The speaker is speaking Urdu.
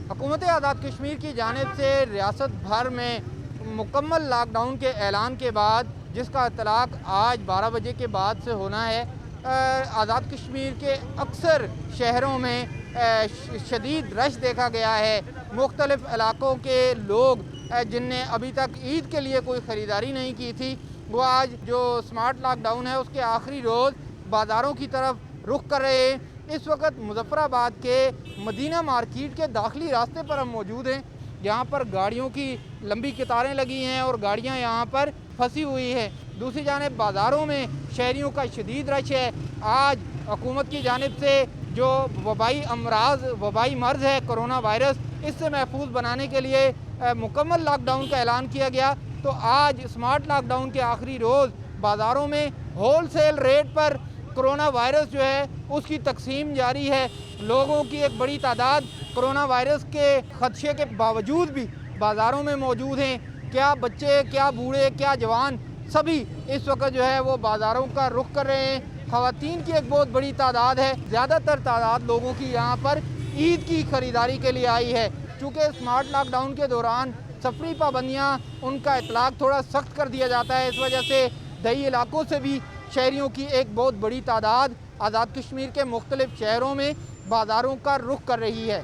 حکومت آزاد کشمیر کی جانب سے ریاست بھر میں مکمل لاک ڈاؤن کے اعلان کے بعد، جس کا اطلاق آج 12 بجے کے بعد سے ہونا ہے، آزاد کشمیر کے اکثر شہروں میں شدید رش دیکھا گیا ہے۔ مختلف علاقوں کے لوگ جن نے ابھی تک عید کے لیے کوئی خریداری نہیں کی تھی، وہ آج جو سمارٹ لاک ڈاؤن ہے اس کے آخری روز بازاروں کی طرف رخ کر رہے ہیں۔ اس وقت مظفر آباد کے مدینہ مارکیٹ کے داخلی راستے پر ہم موجود ہیں، جہاں پر گاڑیوں کی لمبی قطاریں لگی ہیں اور گاڑیاں یہاں پر پھنسی ہوئی ہیں۔ دوسری جانب بازاروں میں شہریوں کا شدید رش ہے۔ آج حکومت کی جانب سے جو وبائی مرض ہے کرونا وائرس، اس سے محفوظ بنانے کے لیے مکمل لاک ڈاؤن کا اعلان کیا گیا، تو آج سمارٹ لاک ڈاؤن کے آخری روز بازاروں میں ہول سیل ریٹ پر کرونا وائرس جو ہے اس کی تقسیم جاری ہے۔ لوگوں کی ایک بڑی تعداد کرونا وائرس کے خدشے کے باوجود بھی بازاروں میں موجود ہیں۔ کیا بچے، کیا بوڑھے، کیا جوان، سبھی اس وقت جو ہے وہ بازاروں کا رخ کر رہے ہیں۔ خواتین کی ایک بہت بڑی تعداد ہے، زیادہ تر تعداد لوگوں کی یہاں پر عید کی خریداری کے لیے آئی ہے۔ چونکہ سمارٹ لاک ڈاؤن کے دوران سفری پابندیاں ان کا اطلاق تھوڑا سخت کر دیا جاتا ہے، اس وجہ سے دیہی علاقوں سے بھی شہریوں کی ایک بہت بڑی تعداد آزاد کشمیر کے مختلف شہروں میں بازاروں کا رخ کر رہی ہے۔